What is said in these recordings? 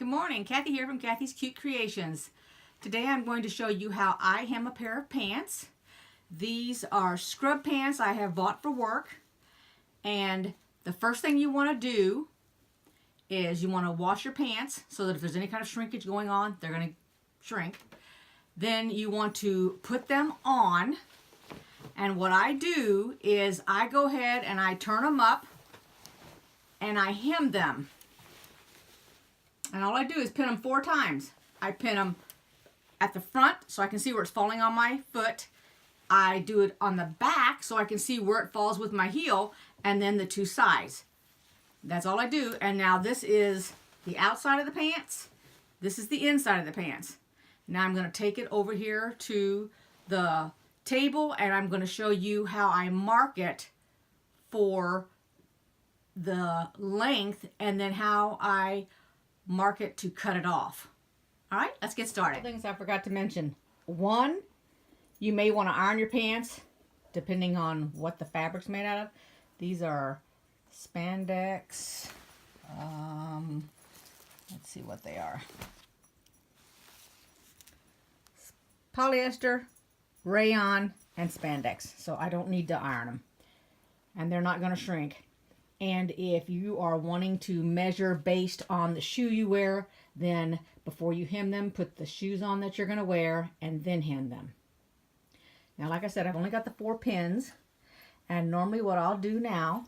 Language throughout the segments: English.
Good morning, Kathy here from Kathy's Cute Creations. Today I'm going to show you how I hem a pair of pants. These are scrub pants I have bought for work, and the first thing you want to do is you want to wash your pants so that if there's any kind of shrinkage going on, they're going to shrink. Then you want to put them on, and what I do is I go ahead and I turn them up and I hem them. And all I do is pin them 4 times. I pin them at the front so I can see where it's falling on my foot. I do it on the back so I can see where it falls with my heel, and then the 2 sides. That's all I do. And now this is the outside of the pants. This is the inside of the pants. Now I'm going to take it over here to the table and I'm going to show you how I mark it for the length and then how I mark it to cut it off. All right, let's get started. Things I forgot to mention. 1, you may want to iron your pants depending on what the fabric's made out of. These are spandex. Let's see what they are. Polyester, rayon, and spandex. So I don't need to iron them. And they're not going to shrink. And if you are wanting to measure based on the shoe you wear, then before you hem them, put the shoes on that you're going to wear and then hem them. Now, like I said, I've only got the 4 pins. And normally what I'll do now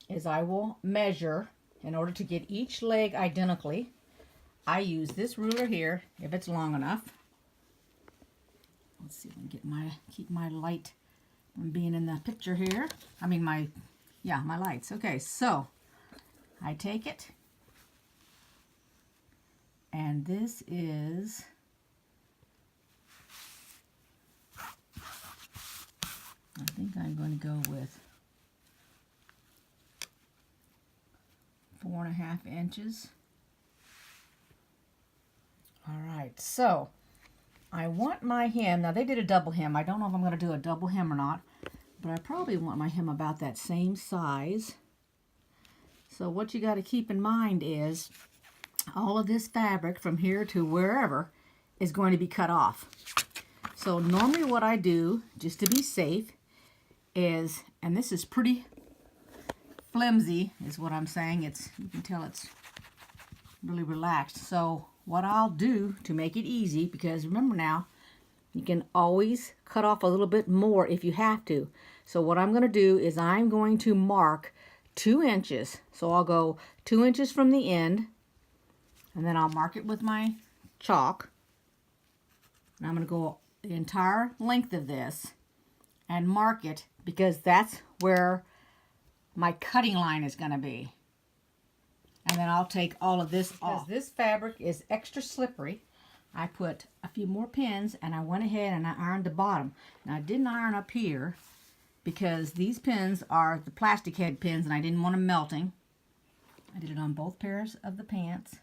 is I will measure in order to get each leg identically. I use this ruler here if it's long enough. Let's see if I can keep my light from being in the picture here. I mean my lights. Okay, so I take it, and this is, I think I'm going to go with 4.5 inches. All right, so I want my hem. Now they did a double hem. I don't know if I'm going to do a double hem or not, but I probably want my hem about that same size. So what you got to keep in mind is all of this fabric from here to wherever is going to be cut off. So normally what I do, just to be safe, is, and this is pretty flimsy is what I'm saying. You can tell it's really relaxed. So what I'll do to make it easy, because remember now, you can always cut off a little bit more if you have to. So what I'm going to do is I'm going to mark 2 inches. So I'll go 2 inches from the end, and then I'll mark it with my chalk. And I'm going to go the entire length of this and mark it, because that's where my cutting line is going to be. And then I'll take all of this off. Because this fabric is extra slippery, I put a few more pins and I went ahead and I ironed the bottom. Now I didn't iron up here because these pins are the plastic head pins and I didn't want them melting. I did it on both pairs of the pants.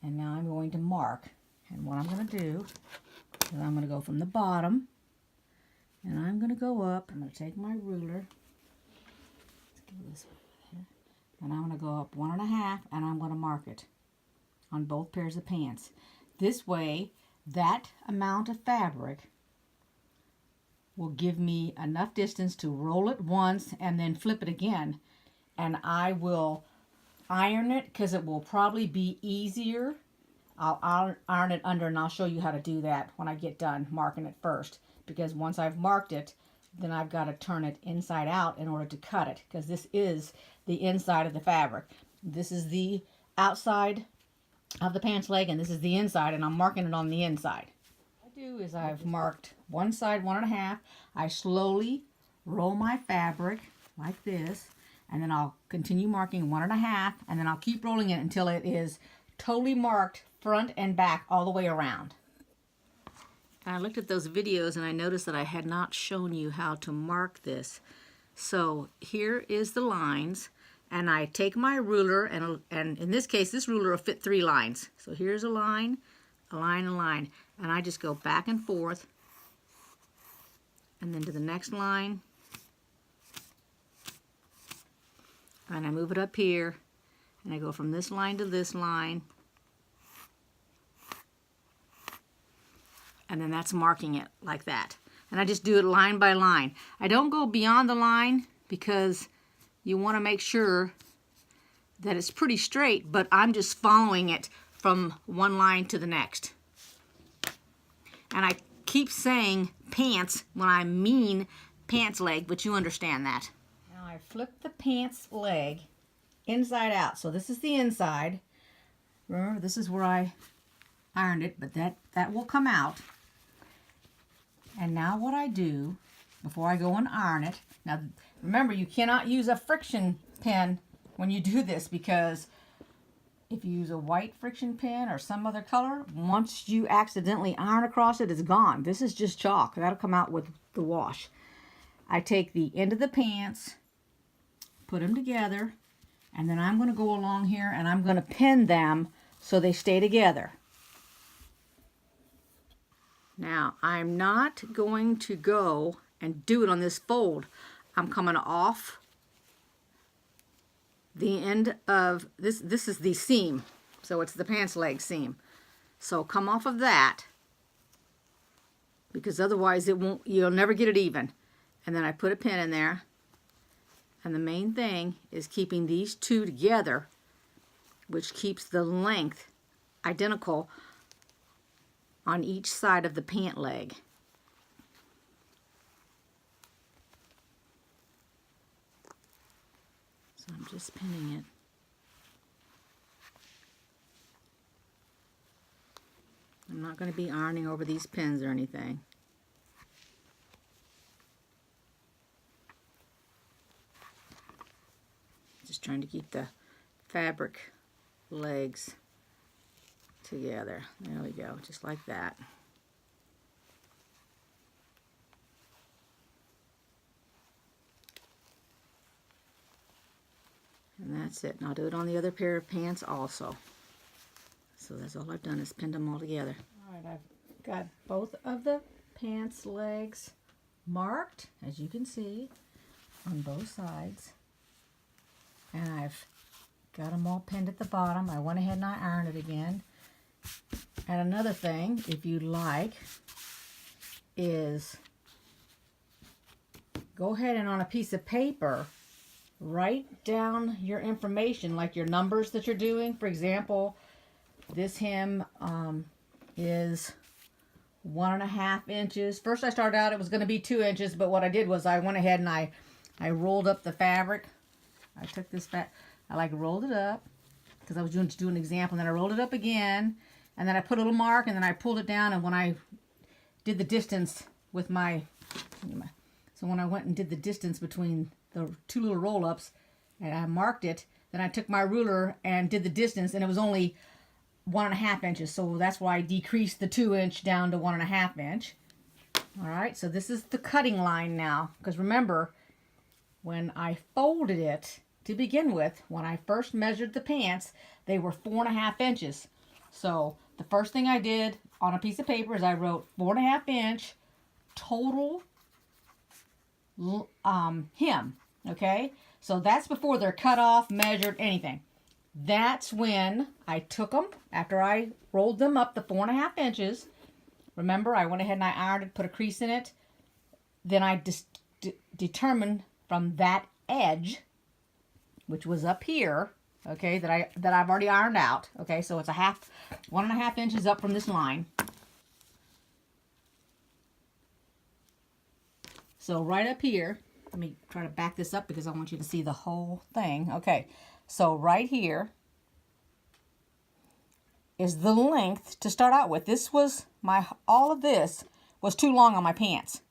And now I'm going to mark. And what I'm going to do is I'm going to go from the bottom and I'm going to go up. I'm going to take my ruler. Let's go this way. And I'm going to go up 1.5 and I'm going to mark it on both pairs of pants. This way, that amount of fabric will give me enough distance to roll it once and then flip it again. And I will iron it because it will probably be easier. I'll iron it under, and I'll show you how to do that when I get done marking it first. Because once I've marked it, then I've got to turn it inside out in order to cut it, because this is the inside of the fabric. This is the outside of the pants leg, and this is the inside, and I'm marking it on the inside. What I do is I've marked one side 1.5. I slowly roll my fabric like this, and then I'll continue marking 1.5, and then I'll keep rolling it until it is totally marked front and back all the way around. I looked at those videos and I noticed that I had not shown you how to mark this. So here is the lines, and I take my ruler, and in this case this ruler will fit 3 lines. So here's a line, a line, a line, and I just go back and forth and then to the next line and I move it up here, and I go from this line to this line, and then that's marking it like that. And I just do it line by line. I don't go beyond the line because you want to make sure that it's pretty straight, but I'm just following it from one line to the next. And I keep saying pants when I mean pants leg, but you understand that. Now I flip the pants leg inside out. So this is the inside. Remember, this is where I ironed it, but that will come out. And now what I do, before I go and iron it, now remember, you cannot use a friction pen when you do this, because if you use a white friction pen or some other color, once you accidentally iron across it, it's gone. This is just chalk. That'll come out with the wash. I take the end of the pants, put them together, and then I'm going to go along here and I'm going to pin them so they stay together. Now, I'm not going to go and do it on this fold. I'm coming off the end of this. This is the seam, so it's the pants leg seam. So come off of that, because otherwise you'll never get it even. And then I put a pin in there, and the main thing is keeping these two together, which keeps the length identical on each side of the pant leg. So I'm just pinning it. I'm not going to be ironing over these pins or anything. Just trying to keep the fabric legs together. There we go, just like that. And that's it. And I'll do it on the other pair of pants also. So that's all I've done is pinned them all together. All right, I've got both of the pants legs marked, as you can see, on both sides. And I've got them all pinned at the bottom. I went ahead and I ironed it again. And another thing, if you like, is go ahead and on a piece of paper, write down your information, like your numbers that you're doing. For example, this hem is 1.5 inches. First I started out, it was going to be 2 inches, but what I did was I went ahead and I rolled up the fabric. I took this I rolled it up because I was doing to do an example, and then I rolled it up again, and then I put a little mark, and then I pulled it down, and when I did the distance with so when I went and did the distance between the two little roll-ups, and I marked it, then I took my ruler and did the distance, and it was only 1.5 inches, so that's why I decreased the 2 inch down to 1.5 inch. All right, so this is the cutting line now, because remember, when I folded it to begin with, when I first measured the pants, they were 4.5 inches. So the first thing I did on a piece of paper is I wrote 4.5 inch total hem. Okay, so that's before they're cut off, measured, anything. That's when I took them, after I rolled them up the 4.5 inches. Remember, I went ahead and I ironed it, put a crease in it. Then I determined from that edge, which was up here, okay, that I've already ironed out. Okay, so it's 1.5 inches up from this line. So right up here, let me try to back this up because I want you to see the whole thing. Okay, so right here is the length to start out with. This was all of this was too long on my pants.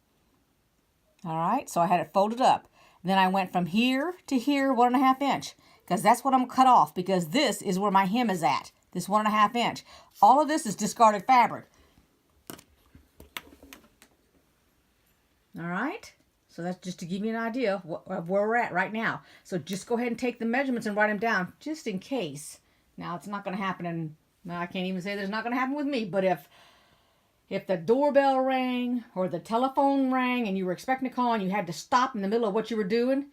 All right, so I had it folded up. Then I went from here to here, 1.5 inch, because that's what I'm gonna cut off, because this is where my hem is at, this 1.5 inch. All of this is discarded fabric. All right, so that's just to give you an idea of where we're at right now. So just go ahead and take the measurements and write them down, just in case. Now, it's not gonna happen, and I can't even say there's not gonna happen with me, but if the doorbell rang or the telephone rang and you were expecting a call and you had to stop in the middle of what you were doing,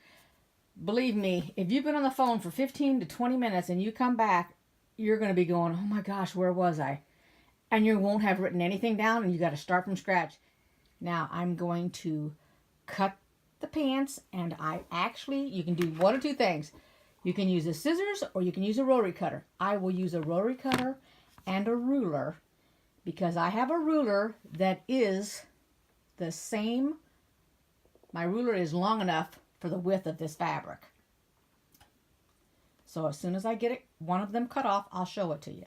believe me, if you've been on the phone for 15 to 20 minutes and you come back, you're going to be going, oh my gosh, where was I? And you won't have written anything down and you got to start from scratch. Now I'm going to cut the pants, and you can do one or two things. You can use a scissors or you can use a rotary cutter. I will use a rotary cutter and a ruler because I have a ruler that is the same. My ruler is long enough for the width of this fabric. So as soon as I get one of them cut off, I'll show it to you.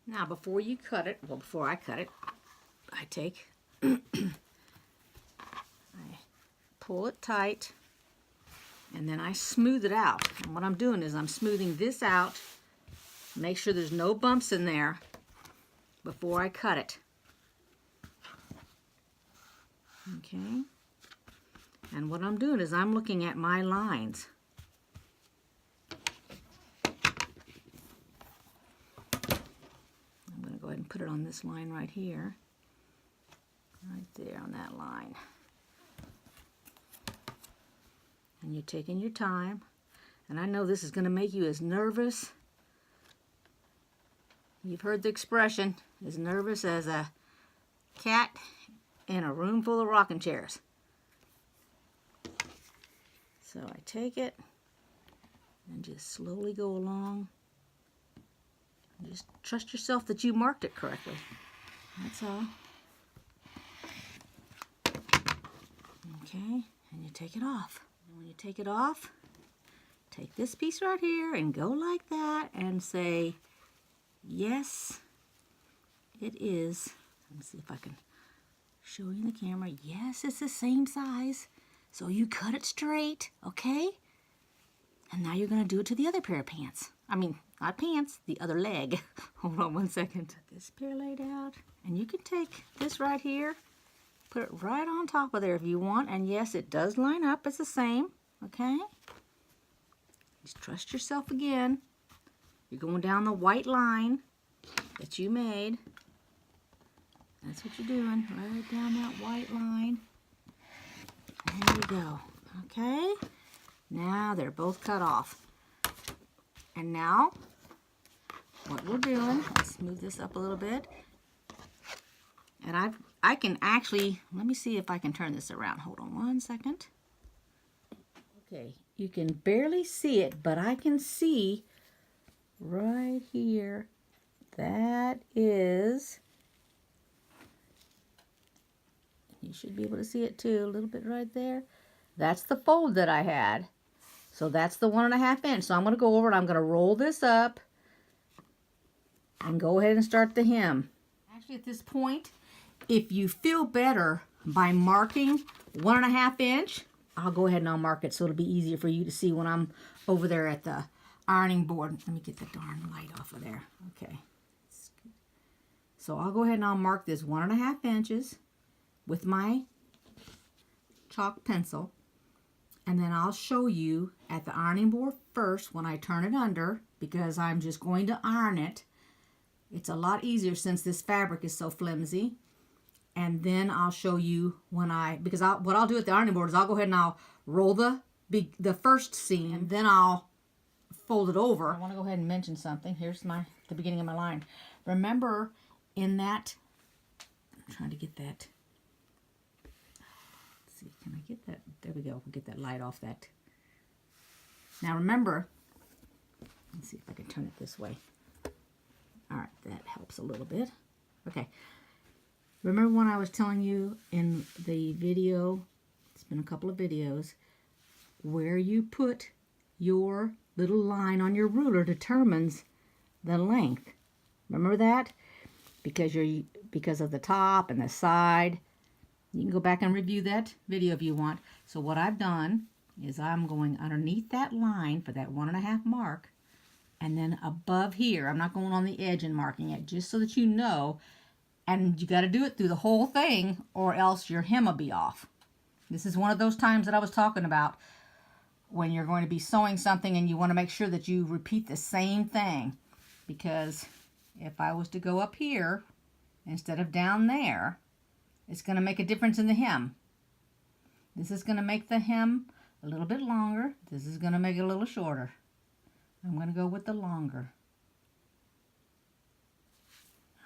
Now before I cut it, I take, I pull it tight, and then I smooth it out. And what I'm doing is I'm smoothing this out, make sure there's no bumps in there before I cut it. Okay. And what I'm doing is I'm looking at my lines. I'm going to go ahead and put it on this line right here. Right there on that line. And you're taking your time. And I know this is going to make you as nervous. You've heard the expression, as nervous as a cat in a room full of rocking chairs. So I take it and just slowly go along. And just trust yourself that you marked it correctly. That's all. Okay, and you take it off. And when you take it off, take this piece right here and go like that and say, yes, it is. Let me see if I can show you in the camera. Yes, it's the same size. So you cut it straight, okay? And now you're going to do it to the other pair of pants. I mean, not pants, the other leg. Hold on one second. This pair laid out. And you can take this right here, put it right on top of there if you want. And yes, it does line up. It's the same, okay? Just trust yourself again. You're going down the white line that you made. That's what you're doing, right down that white line. There you go. Okay. Now they're both cut off. And now what we're doing, let's move this up a little bit. And I can actually, let me see if I can turn this around. Hold on one second. Okay, you can barely see it, but I can see right here. That is, you should be able to see it too, a little bit right there. That's the fold that I had. So that's the 1.5 inch. So I'm going to go over and I'm going to roll this up and go ahead and start the hem. Actually, at this point, if you feel better by marking 1.5 inch, I'll go ahead and I'll mark it so it'll be easier for you to see when I'm over there at the ironing board. Let me get the darn light off of there. Okay. So I'll go ahead and I'll mark this 1.5 inches with my chalk pencil, and then I'll show you at the ironing board first when I turn it under, because I'm just going to iron it. It's a lot easier since this fabric is so flimsy. And then I'll show you when what I'll do at the ironing board is I'll go ahead and I'll roll the first seam, and then I'll fold it over. I want to go ahead and mention something. Here's the beginning of my line. Remember in that, I'm trying to get that. Let's see, can I get that? There we go. We'll get that light off that. Now remember, let's see if I can turn it this way. All right, that helps a little bit. Okay. Remember when I was telling you in the video, it's been a couple of videos, where you put your little line on your ruler determines the length. Remember that? Because of the top and the side. You can go back and review that video if you want. So what I've done is I'm going underneath that line for that 1.5 mark, and then above here, I'm not going on the edge and marking it, just so that you know. And you got to do it through the whole thing, or else your hem will be off. This is one of those times that I was talking about when you're going to be sewing something and you want to make sure that you repeat the same thing. Because if I was to go up here instead of down there, it's going to make a difference in the hem. This is going to make the hem a little bit longer. This is going to make it a little shorter. I'm going to go with the longer.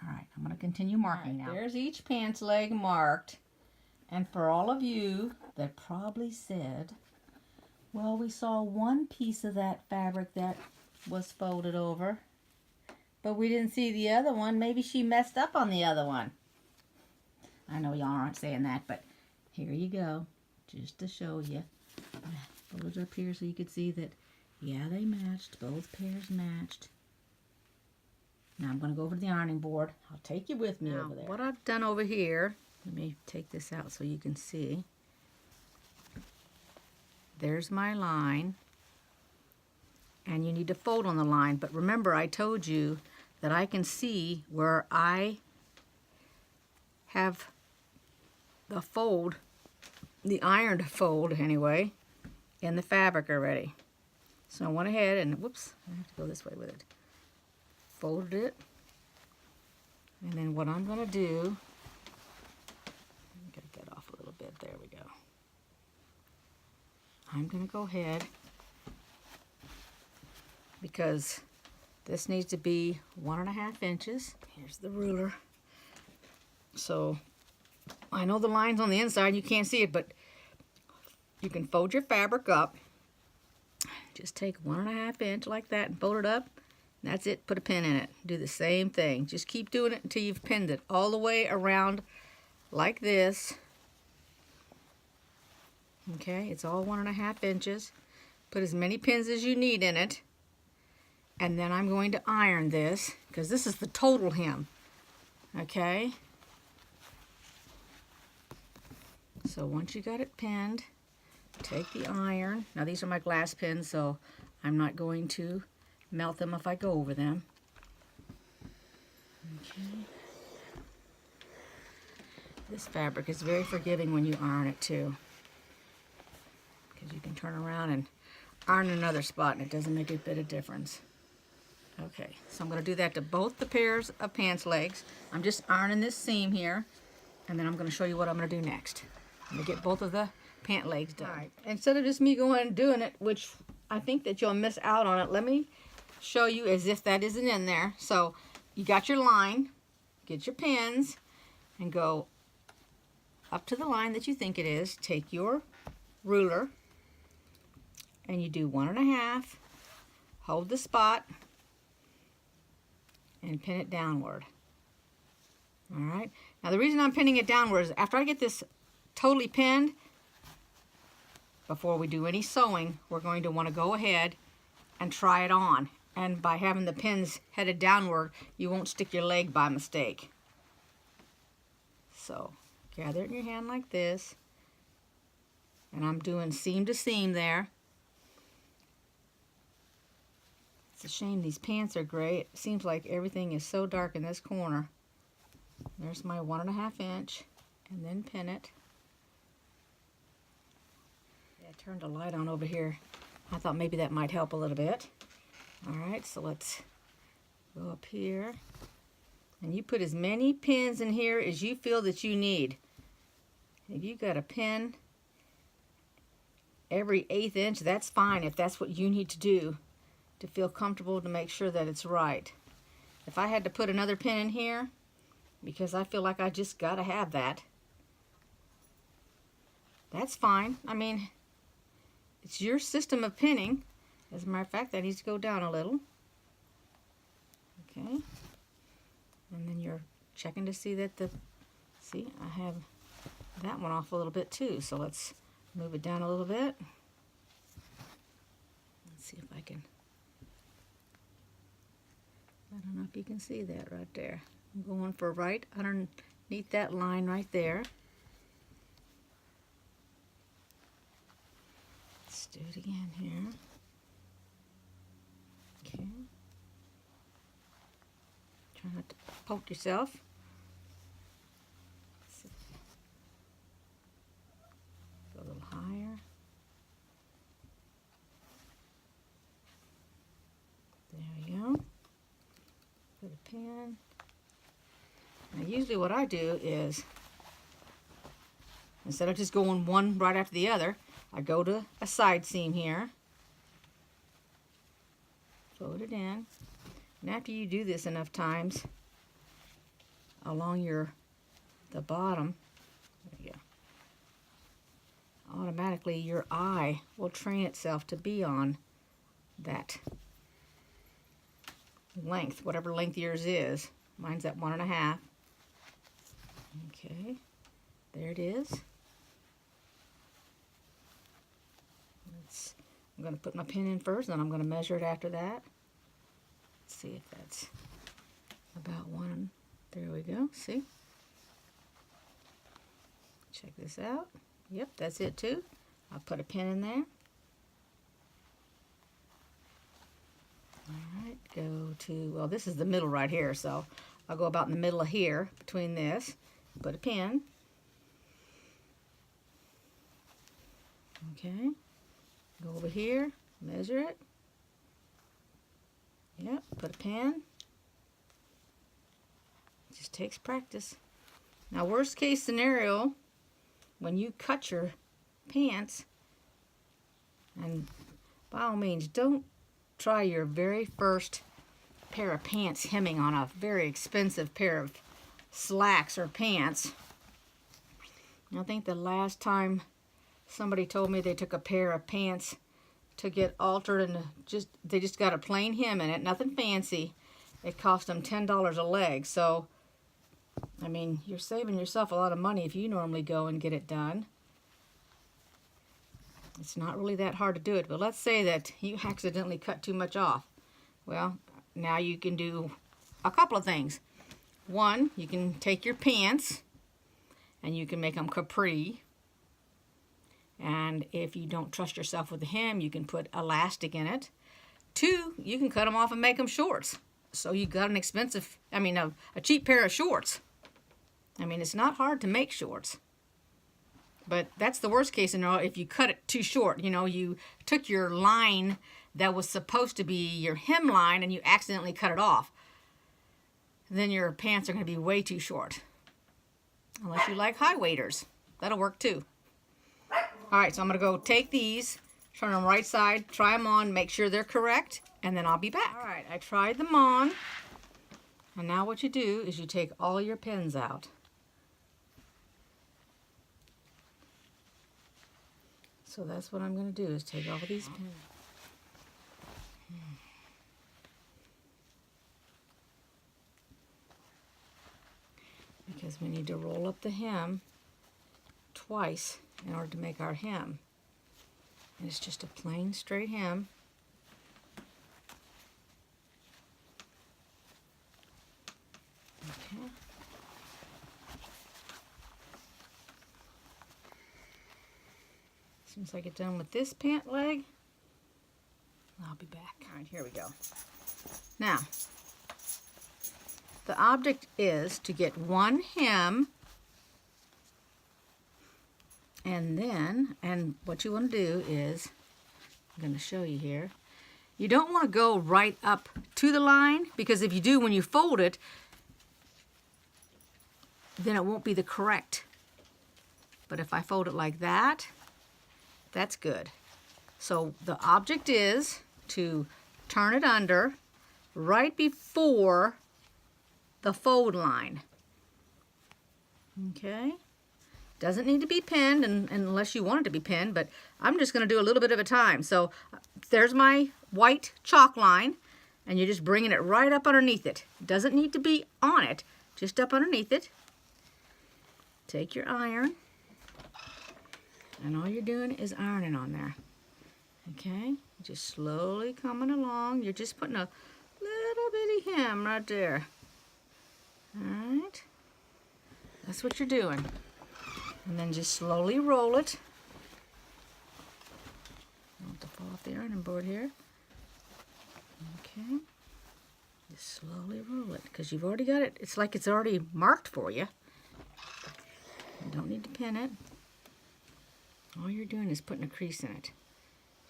All right, I'm going to continue marking now. There's each pants leg marked. And for all of you that probably said, well, we saw one piece of that fabric that was folded over, but we didn't see the other one. Maybe she messed up on the other one. I know y'all aren't saying that, but here you go, just to show you. I folded up here so you could see that, yeah, they matched. Both pairs matched. Now I'm going to go over to the ironing board. I'll take you with me over there. What I've done over here, let me take this out so you can see. There's my line. And you need to fold on the line. But remember, I told you that I can see where I have the fold, the ironed fold anyway, in the fabric already. So I went ahead and, whoops, I have to go this way with it. Folded it. And then what I'm going to do, get that off a little bit. There we go. I'm going to go ahead, because this needs to be 1.5 inches. Here's the ruler. So I know the line's on the inside, you can't see it, but you can fold your fabric up. Just take 1.5 inch like that and fold it up. That's it, put a pin in it. Do the same thing. Just keep doing it until you've pinned it all the way around like this. Okay, it's all 1.5 inches. Put as many pins as you need in it. And then I'm going to iron this, because this is the total hem. Okay? So once you got it pinned, take the iron. Now these are my glass pins, so I'm not going to melt them if I go over them. Okay. This fabric is very forgiving when you iron it too, because you can turn around and iron another spot and it doesn't make a bit of difference. Okay, so I'm going to do that to both the pairs of pants legs. I'm just ironing this seam here, and then I'm going to show you what I'm going to do next. I'm going to get both of the pant legs done. All right. Instead of just me going and doing it, which I think that you'll miss out on it, let me show you as if that isn't in there. So you got your line, get your pins, and go up to the line that you think it is. Take your ruler, and you do 1.5, hold the spot, and pin it downward. All right. Now the reason I'm pinning it downward is after I get this totally pinned, before we do any sewing, we're going to want to go ahead and try it on. And by having the pins headed downward, you won't stick your leg by mistake. So gather it in your hand like this. And I'm doing seam to seam there. It's a shame these pants are gray. It seems like everything is so dark in this corner. There's my 1.5 inch, and then pin it. Yeah, I turned the light on over here. I thought maybe that might help a little bit. All right, so let's go up here. And you put as many pins in here as you feel that you need. If you got a pin every 1/8 inch, that's fine if that's what you need to do to feel comfortable, to make sure that it's right. If I had to put another pin in here, because I feel like I just got to have that, that's fine. I mean, it's your system of pinning. As a matter of fact, that needs to go down a little. Okay. And then you're checking to see that see, I have that one off a little bit too. So let's move it down a little bit. Let's see if I can. I don't know if you can see that right there. I'm going for right underneath that line right there. Let's do it again here. Okay. Try not to poke yourself. Go a little higher. There we go. Put a pin. Now usually what I do is, instead of just going one right after the other, I go to a side seam here, fold it in, and after you do this enough times along the bottom, there you go, automatically your eye will train itself to be on that length, whatever length yours is. Mine's at 1.5. Okay, there it is. I'm going to put my pin in first, then I'm going to measure it after that. Let's see if that's about 1. There we go. See? Check this out. Yep, that's it too. I'll put a pin in there. Alright, go to, well, this is the middle right here, so I'll go about in the middle of here, between this, put a pin. Okay, go over here, measure it. Yep, put a pin. It just takes practice. Now, worst case scenario, when you cut your pants, and by all means, don't try your very first pair of pants hemming on a very expensive pair of slacks or pants. I think the last time somebody told me they took a pair of pants to get altered and they just got a plain hem in it, nothing fancy. It cost them $10 a leg. So, I mean, you're saving yourself a lot of money if you normally go and get it done. It's not really that hard to do it, but let's say that you accidentally cut too much off. Well, now you can do a couple of things. One, you can take your pants and you can make them capri. And if you don't trust yourself with the hem, you can put elastic in it. Two, you can cut them off and make them shorts. So you got an expensive, a cheap pair of shorts. I mean, it's not hard to make shorts. But that's the worst case scenario if you cut it too short. You know, you took your line that was supposed to be your hem line and you accidentally cut it off. Then your pants are going to be way too short. Unless you like high waiters. That'll work too. Alright, so I'm going to go take these, turn them right side, try them on, make sure they're correct, and then I'll be back. Alright, I tried them on. And now what you do is you take all your pins out. So that's what I'm going to do, is take all these pins. Because we need to roll up the hem twice in order to make our hem. And it's just a plain straight hem. Okay. As soon as I get done with this pant leg, I'll be back. All right, here we go. Now, the object is to get one hem, and what you want to do is, I'm going to show you here, you don't want to go right up to the line, because if you do, when you fold it, then it won't be the correct. But if I fold it like that, that's good. So the object is to turn it under right before the fold line. Okay? Doesn't need to be pinned unless you want it to be pinned, but I'm just going to do a little bit of a time. So there's my white chalk line, and you're just bringing it right up underneath it. Doesn't need to be on it, just up underneath it. Take your iron, and all you're doing is ironing on there. Okay? Just slowly coming along. You're just putting a little bitty hem right there. Alright? That's what you're doing. And then just slowly roll it. I don't want to fall off the ironing board here. Okay. Just slowly roll it, because you've already got it. It's like it's already marked for you. You don't need to pin it. All you're doing is putting a crease in it.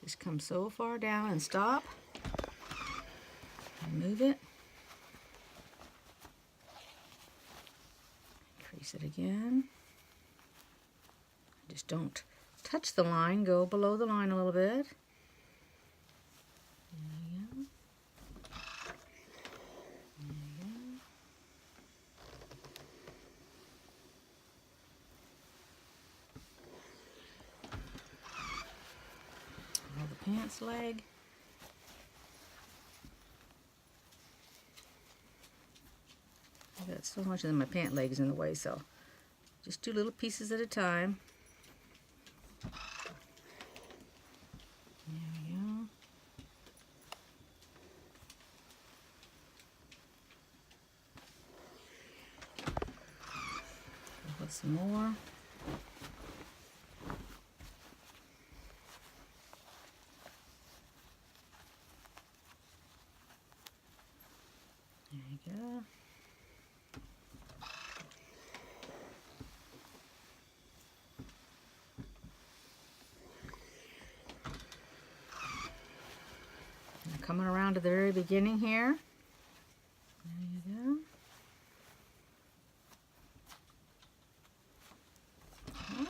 Just come so far down and stop. And move it. Crease it again. Just don't touch the line, go below the line a little bit. The pants leg. I've got so much of my pant leg is in the way, so just do little pieces at a time. There we go. Put some more. There you go. And coming around to the very beginning here. There you go. Okay.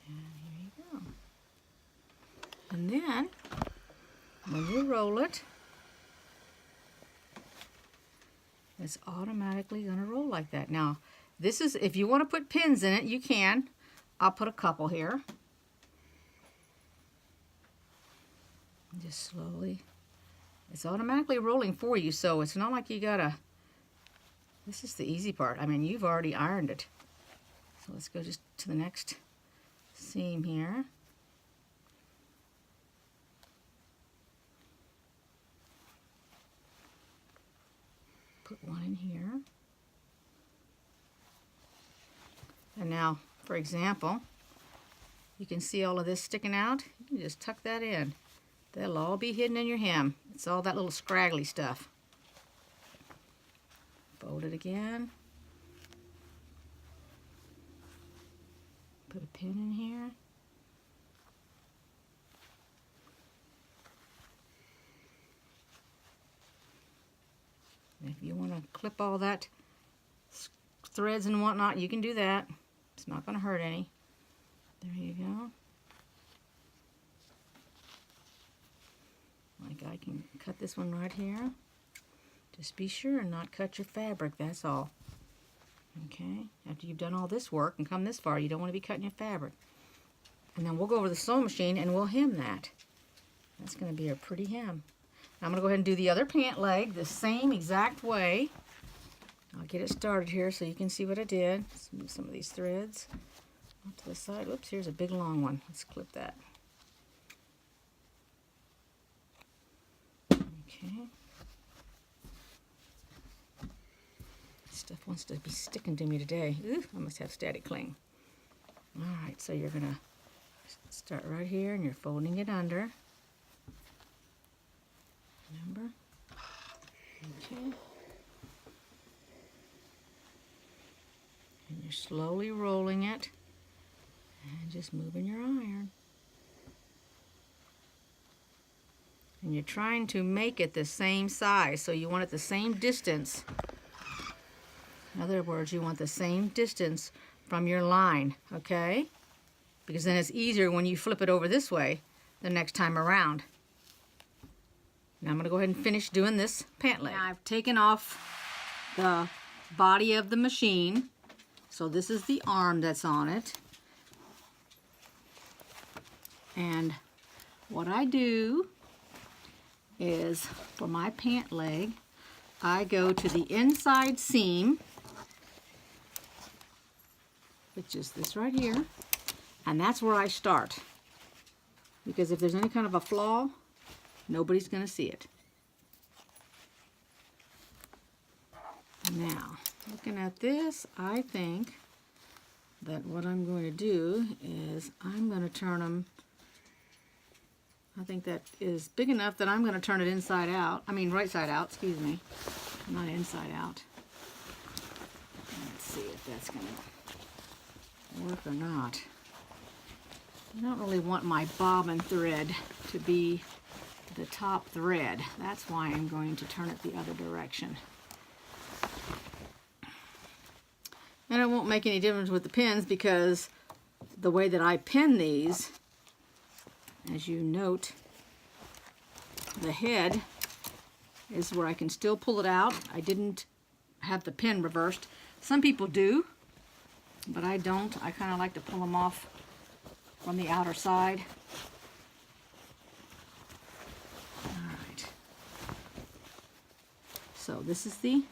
And here you go. And then, when you roll it, it's automatically going to roll like that. Now, this is, if you want to put pins in it, you can. I'll put a couple here. Just slowly. It's automatically rolling for you, so it's not like you gotta, this is the easy part. I mean, you've already ironed it. So let's go just to the next seam here. Put one in here. And now, for example, you can see all of this sticking out. You can just tuck that in. That'll all be hidden in your hem. It's all that little scraggly stuff. Fold it again. Put a pin in here. If you want to clip all that threads and whatnot, you can do that. It's not going to hurt any. There you go. Like I can cut this one right here. Just be sure and not cut your fabric, that's all. Okay, after you've done all this work and come this far, you don't want to be cutting your fabric. And then we'll go over to the sewing machine and we'll hem that. That's going to be a pretty hem. Now I'm going to go ahead and do the other pant leg the same exact way. I'll get it started here so you can see what I did. Let's move some of these threads off to the side. Oops, here's a big long one. Let's clip that. Okay. Stuff wants to be sticking to me today. Ooh, I must have static cling. Alright, so you're going to start right here and you're folding it under. Remember? Okay. And you're slowly rolling it and just moving your iron. And you're trying to make it the same size, so you want it the same distance. In other words, you want the same distance from your line, okay? Because then it's easier when you flip it over this way the next time around. Now I'm going to go ahead and finish doing this pant leg. Now I've taken off the body of the machine. So this is the arm that's on it. And what I do is, for my pant leg, I go to the inside seam, which is this right here, and that's where I start. Because if there's any kind of a flaw, nobody's going to see it. Now, looking at this, I think that what I'm going to do is I'm going to turn them, I think that is big enough that I'm going to turn it inside out. I mean right side out, excuse me. Not inside out. Let's see if that's going to work or not. I don't really want my bobbin thread to be the top thread. That's why I'm going to turn it the other direction. And it won't make any difference with the pins because the way that I pin these, as you note, the head is where I can still pull it out. I didn't have the pin reversed. Some people do, but I don't. I kind of like to pull them off from the outer side. All right. So this is the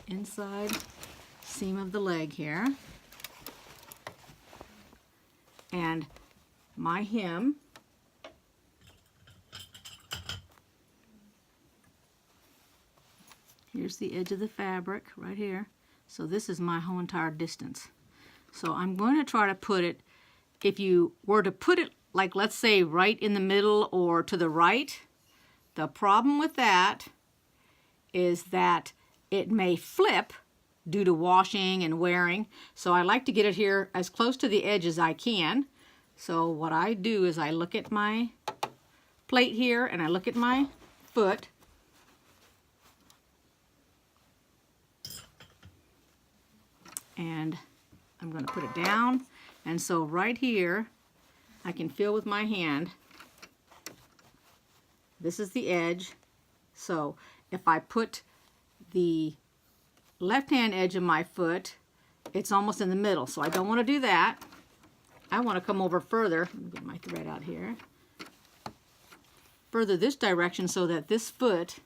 inside seam of the leg here. And my hem here's the edge of the fabric right here. So this is my whole entire distance. So I'm going to try to put it, if you were to put it like, let's say, right in the middle or to the right, the problem with that is that it may flip due to washing and wearing. So I like to get it here as close to the edge as I can. So what I do is I look at my plate here and I look at my foot. And I'm going to put it down. And so right here, I can feel with my hand. This is the edge. So if I put the left-hand edge of my foot, it's almost in the middle. So I don't want to do that. I want to come over further. Let me get my thread out here. Further this direction so that this foot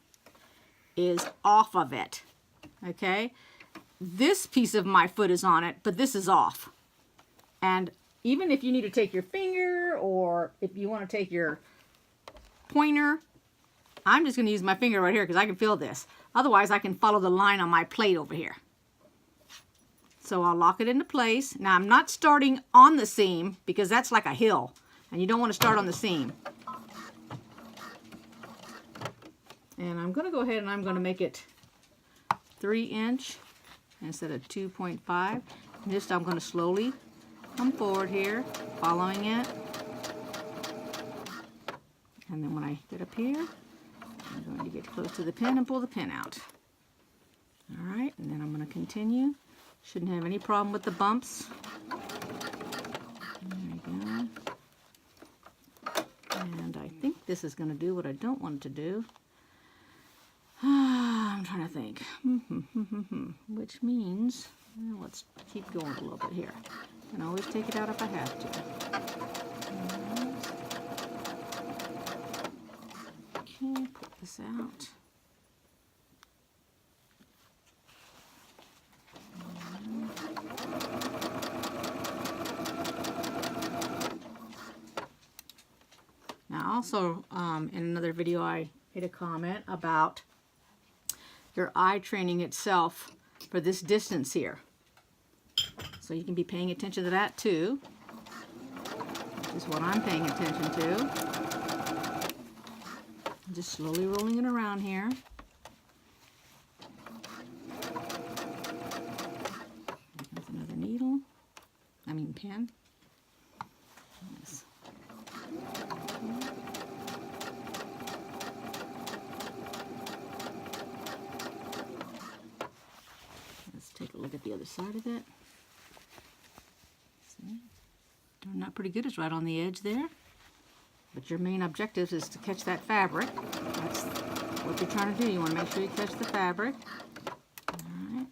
is off of it. Okay? This piece of my foot is on it, but this is off. And even if you need to take your finger, or if you want to take your pointer, I'm just going to use my finger right here because I can feel this. Otherwise, I can follow the line on my plate over here. So I'll lock it into place. Now, I'm not starting on the seam because that's like a hill, and you don't want to start on the seam. And I'm going to go ahead and I'm going to make it 3" instead of 2.5. Just I'm going to slowly come forward here, following it. And then when I get up here, I'm going to get close to the pin and pull the pin out. All right, and then I'm going to continue. Shouldn't have any problem with the bumps. There we go. And I think this is going to do what I don't want it to do. I'm trying to think. Which means, well, let's keep going a little bit here. I can always take it out if I have to. Okay, put this out. Now also, in another video I made a comment about your eye training itself for this distance here. So you can be paying attention to that too, which is what I'm paying attention to. Just slowly rolling it around here. There's another needle, pin. Yes. Take a look at the other side of it. See? Doing that pretty good. It's right on the edge there. But your main objective is to catch that fabric. That's what you're trying to do. You want to make sure you catch the fabric. Alright.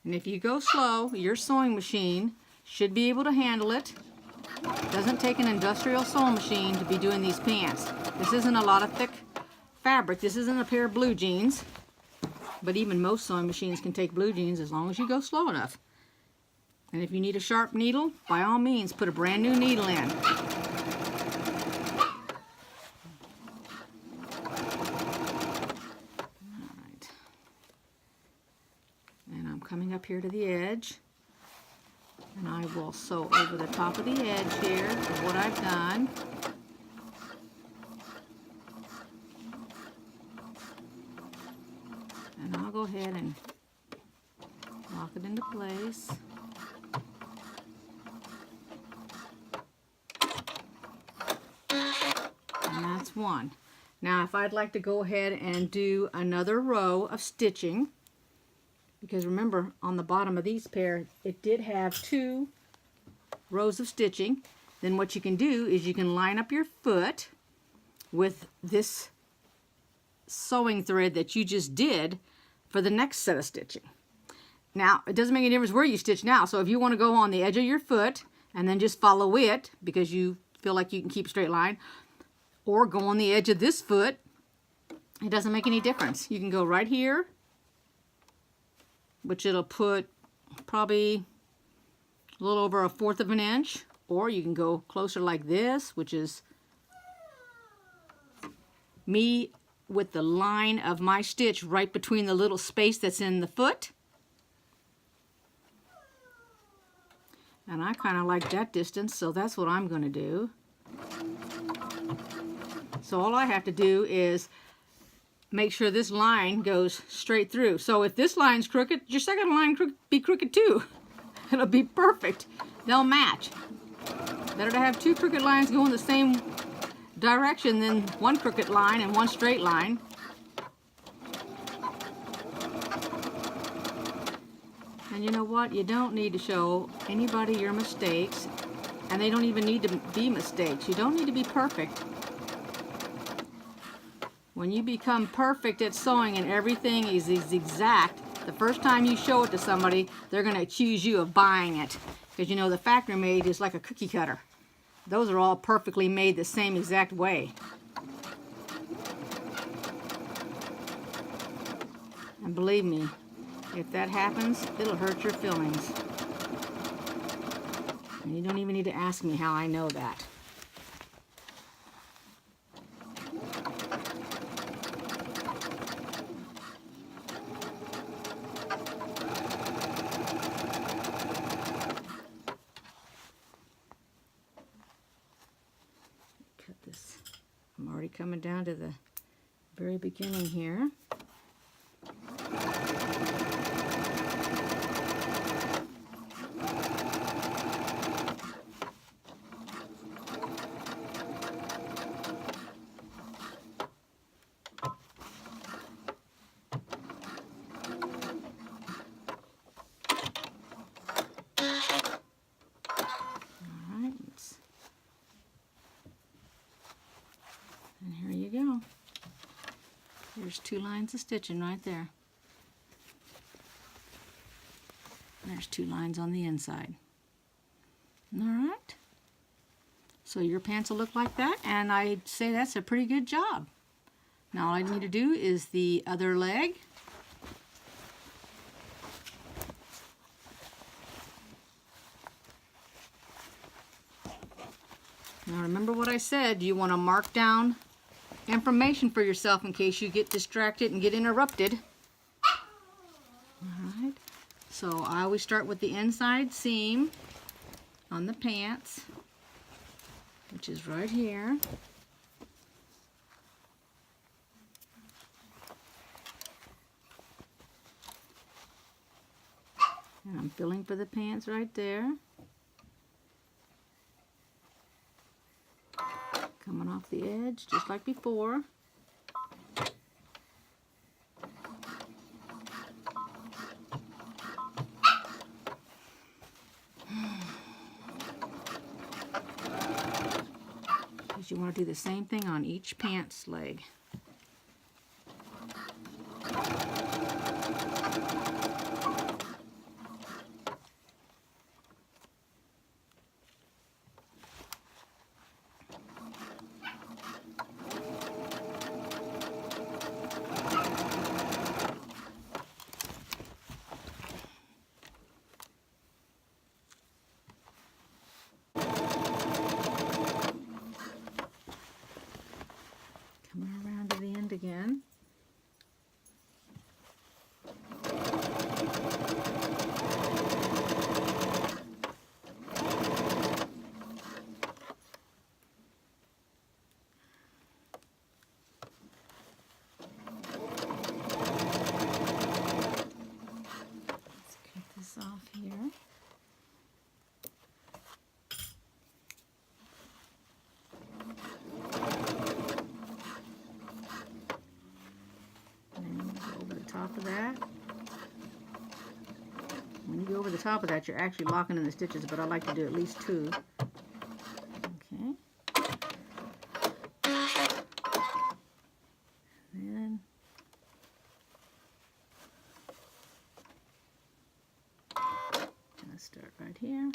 And if you go slow, your sewing machine should be able to handle it. It doesn't take an industrial sewing machine to be doing these pants. This isn't a lot of thick fabric. This isn't a pair of blue jeans. But even most sewing machines can take blue jeans as long as you go slow enough. And if you need a sharp needle, by all means, put a brand new needle in. Alright. And I'm coming up here to the edge. And I will sew over the top of the edge here of what I've done. And I'll go ahead and lock it into place. And that's one. Now if I'd like to go ahead and do another row of stitching, because remember on the bottom of these pair it did have 2 rows of stitching. Then what you can do is you can line up your foot with this sewing thread that you just did for the next set of stitching. Now it doesn't make any difference where you stitch now, so if you want to go on the edge of your foot and then just follow it because you feel like you can keep a straight line, or go on the edge of this foot, it doesn't make any difference. You can go right here, which it'll put probably a little over 1/4 of an inch, or you can go closer like this, which is me with the line of my stitch right between the little space that's in the foot. And I kind of like that distance, so that's what I'm going to do. So all I have to do is make sure this line goes straight through. So if this line's crooked, your second line be crooked too. It'll be perfect. They'll match. Better to have 2 crooked lines going the same direction than 1 crooked line and 1 straight line. And you know what? You don't need to show anybody your mistakes, and they don't even need to be mistakes. You don't need to be perfect. When you become perfect at sewing and everything is exact, the first time you show it to somebody, they're going to accuse you of buying it. Because you know the factory made is like a cookie cutter. Those are all perfectly made the same exact way. And believe me, if that happens, it'll hurt your feelings. And you don't even need to ask me how I know that. Cut this. I'm already coming down to the very beginning here. And here you go. There's 2 lines of stitching right there. And there's 2 lines on the inside. Alright. So your pants will look like that, and I'd say that's a pretty good job. Now all I need to do is the other leg. Now remember what I said, you want to mark down information for yourself in case you get distracted and get interrupted. Alright, so I always start with the inside seam on the pants, which is right here. And I'm filling for the pants right there. Coming off the edge, just like before. Because you want to do the same thing on each pants leg. Coming around to the end again. Let's cut this off here. Over the top of that. the top of that, you're actually locking in the stitches, but I like to do at least 2. Okay. And let's start right here.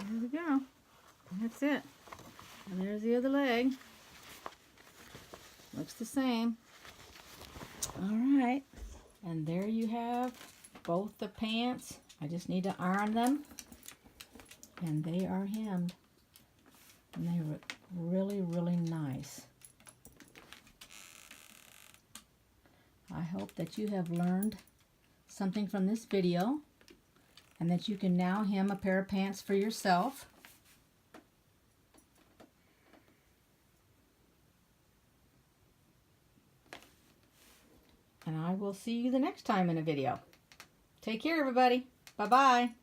There we go. That's it. And there's the other leg. Looks the same. Alright. And there you have both the pants. I just need to iron them. And they are hemmed. And they look really, really nice. I hope that you have learned something from this video and that you can now hem a pair of pants for yourself. And I will see you the next time in a video. Take care, everybody. Bye-bye.